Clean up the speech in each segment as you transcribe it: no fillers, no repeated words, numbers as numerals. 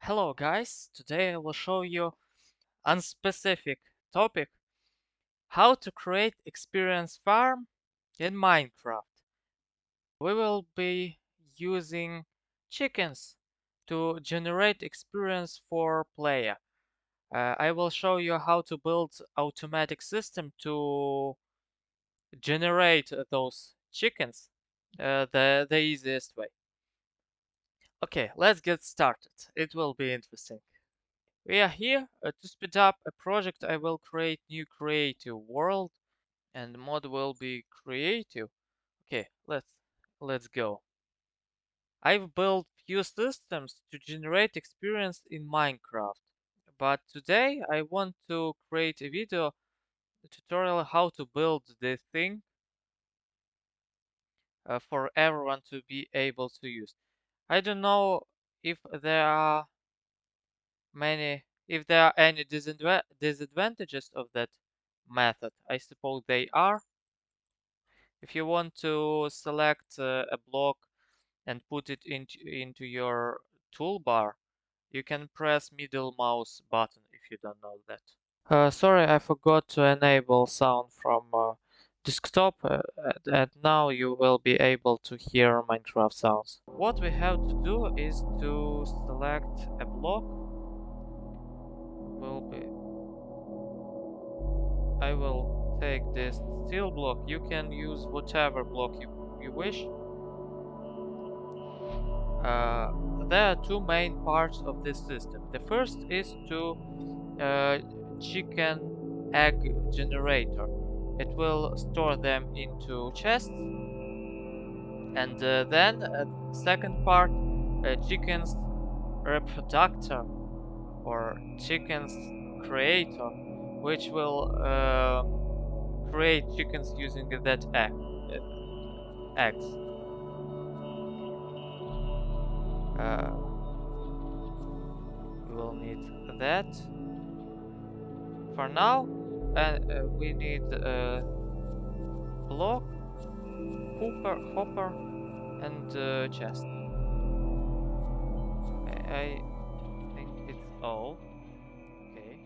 Hello guys, today I will show you unspecific topic how to create experience farm in Minecraft. We will be using chickens to generate experience for player. I will show you how to build automatic system to generate those chickens the easiest way. Okay, let's get started. It will be interesting. We are here to speed up a project. I will create new creative world and mod will be creative. Okay, let's go. I've built few systems to generate experience in Minecraft, but today I want to create a video tutorial how to build this thing for everyone to be able to use. I don't know if there are any disadvantages of that method. I suppose they are. If you want to select a block and put it into your toolbar, you can press middle mouse button if you don't know that. Sorry, I forgot to enable sound from desktop, and now you will be able to hear Minecraft sounds. What we have to do is to select a block. I will take this steel block. You can use whatever block you wish. There are two main parts of this system. The first is to uh, chicken egg generator. It will store them into chests, and then second part, chickens reproductor or chickens creator, which will create chickens using that eggs. We will need that for now, and we need a block, hopper, and chest. I think it's all. Okay.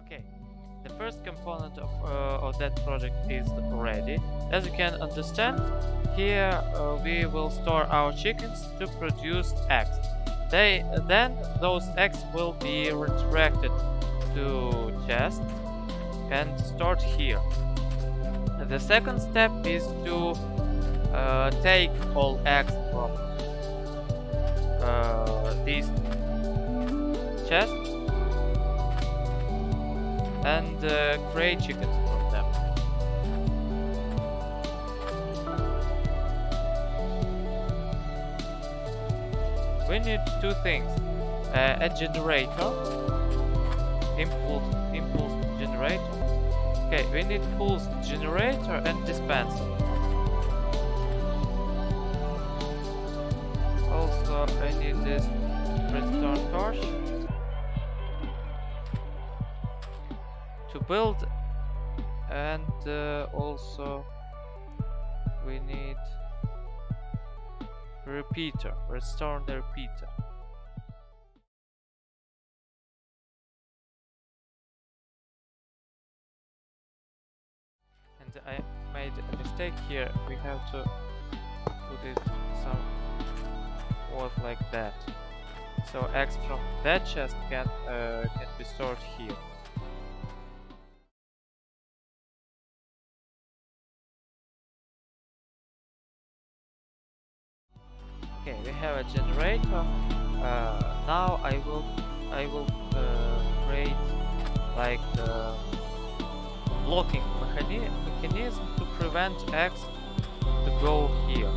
Okay. The first component of that project is ready. As you can understand, here we will store our chickens to produce eggs. Then those eggs will be redirected to chests and stored here. The second step is to take all eggs from these chests and create chickens from them. We need two things: a generator, impulse generator. Okay, we need pulse generator and dispenser. Also, I need this redstone torch to build, and also we need repeater, restore the repeater. And I made a mistake here. We have to put it somewhat like that. So eggs from that chest can be stored here. Okay, we have a generator. Now I will create like blocking mechanism to prevent eggs to go here.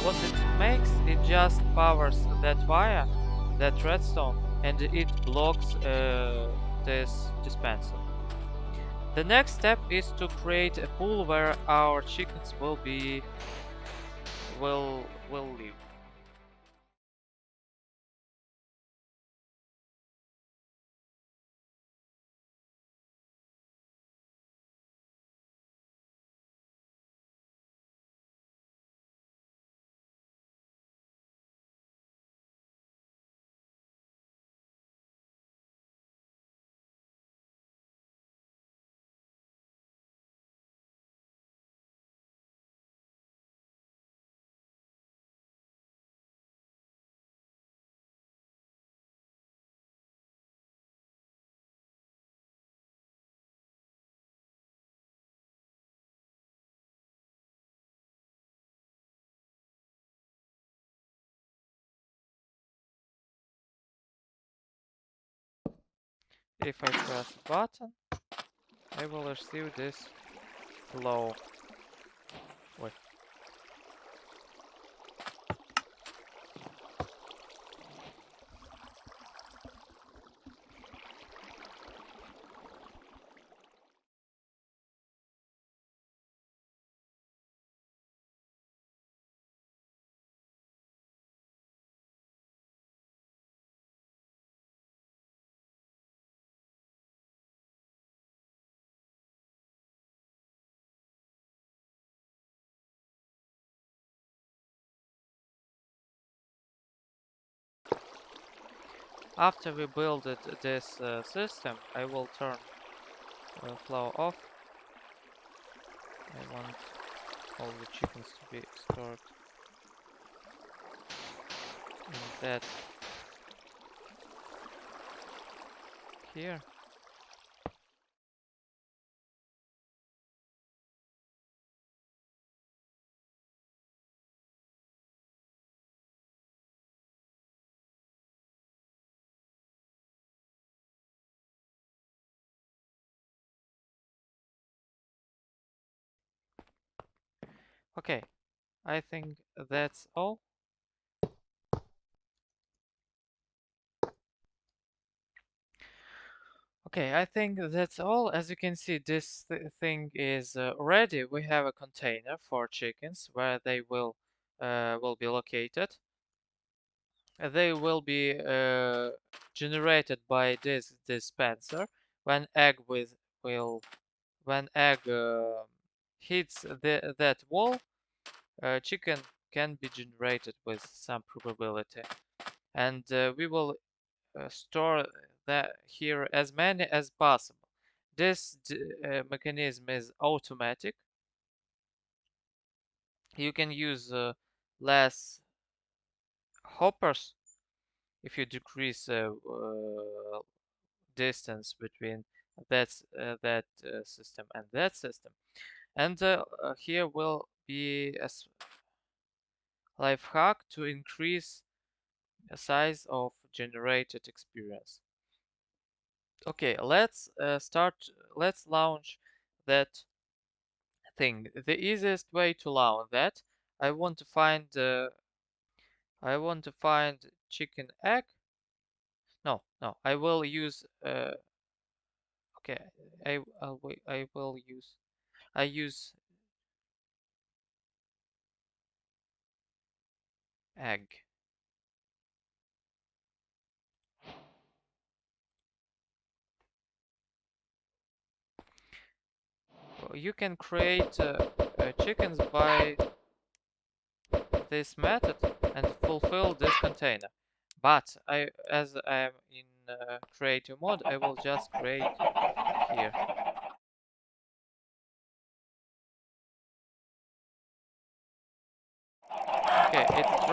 What it makes, it just powers that wire, that redstone, and it blocks this dispenser. The next step is to create a pool where our chickens will live. If I press a button, I will receive this flow. Wait. After we build this system, I will turn flow off. I want all the chickens to be stored in that here. Okay, I think that's all. Okay, I think that's all. As you can see, this thing is ready. We have a container for chickens where they will be located. They will be generated by this dispenser when egg will when egg hits that wall. Chicken can be generated with some probability, and we will store that here as many as possible. This mechanism is automatic. You can use less hoppers if you decrease distance between that system and that system. And here will be a life hack to increase the size of generated experience. Okay, let's let's launch that thing. The easiest way to launch that, I want to find chicken egg. No, I will use okay, I will use I use egg. You can create chickens by this method and fulfill this container. But as I am in creative mode, I will just create here.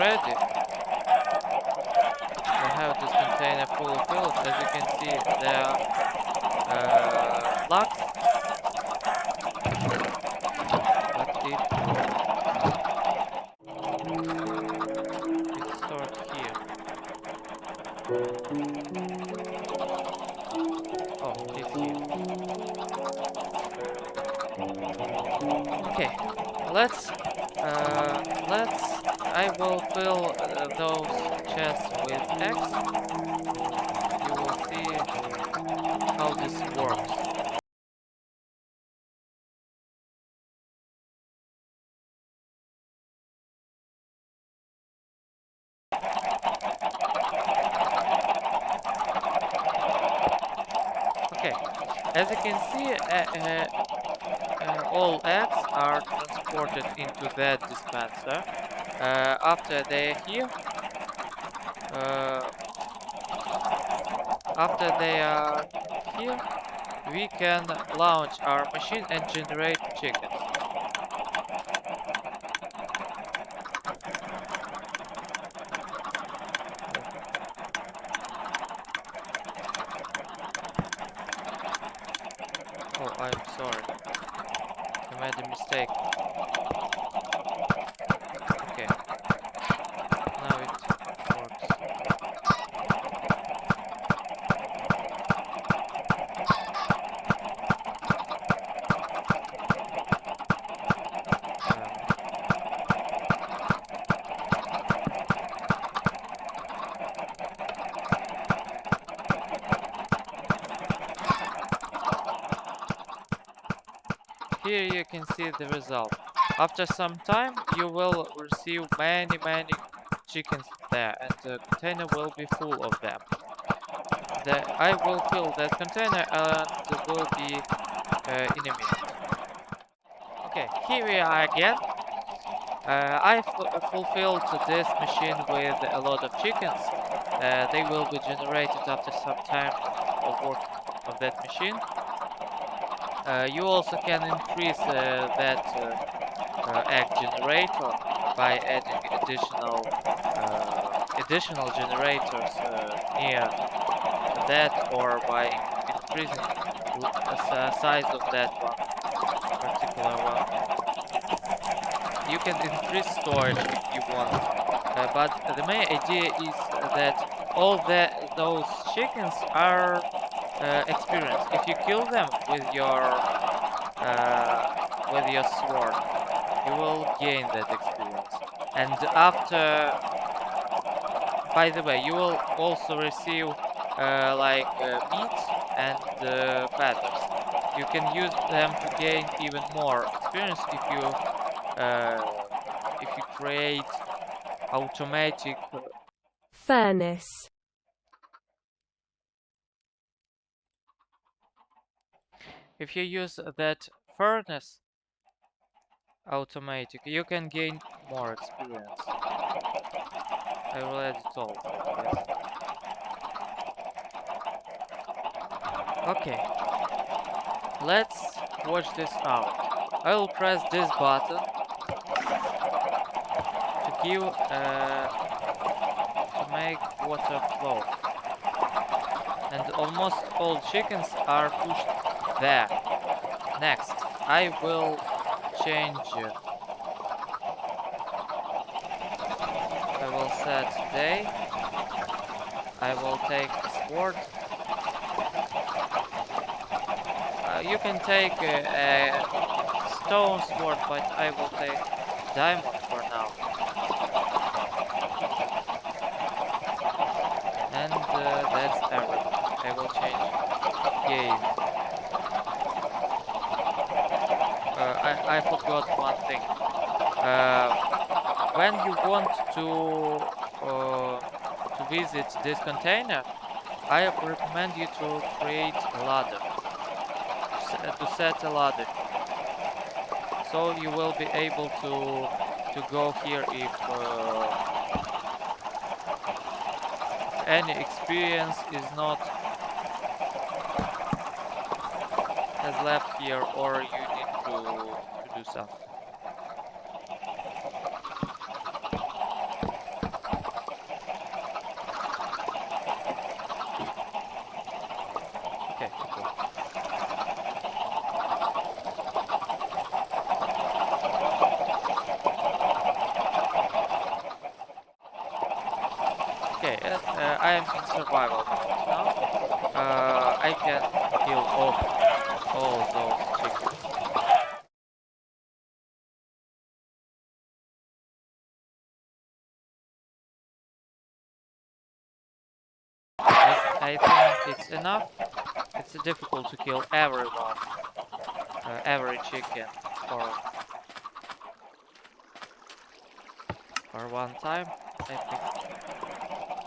ready. We have this container fully filled. As you can see, there are locks, but it's stored here. Oh, he's here. Okay, let's I will fill those chests with X. You will see how this works. Okay, as you can see, all eggs are transported into that dispenser. After they are here, uh, after they are here, we can launch our machine and generate chickens. Oh, I'm sorry. I made a mistake. Okay, now it works. Um, Here you can see the result. After some time, you will receive many chickens there, and the container will be full of them. I will fill that container and will be in a minute. Okay, here we are again. I fulfilled this machine with a lot of chickens. They will be generated after some time of working of that machine. You also can increase that egg generator by adding additional generators near that, or by increasing the size of that one, particular one. You can increase storage if you want, but the main idea is that all those chickens are experienced. If you kill them with your sword, you will gain that experience. And after, by the way, you will also receive meat and feathers. You can use them to gain even more experience if you create automatic furnace. if you use that furnace automatic, you can gain more experience. I will add it all. Yes. Okay. Let's watch this out. I will press this button to make water flow, and almost all chickens are pushed there. Next, I will change. I will set day. I will take sword. You can take a stone sword, but I will take diamond for now. And that's everything. I will change game. I forgot one thing. When you want to visit this container, I recommend you to create a ladder, to set a ladder, so you will be able to go here if any experience is not has left here, or you need to do something. I am in survival mode now. I can kill all those chickens. I think it's enough. It's difficult to kill everyone, every chicken for one time. I think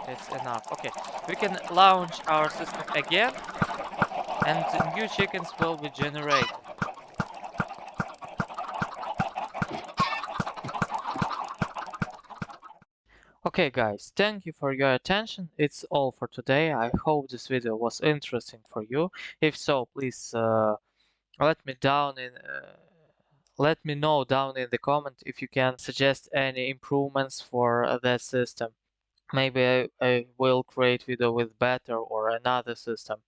it's enough. Okay, we can launch our system again, and new chickens will be generated. Okay guys, thank you for your attention. It's all for today. I hope this video was interesting for you. If so, please let me down in let me know down in the comment if you can suggest any improvements for that system. Maybe I will create video with better or another system.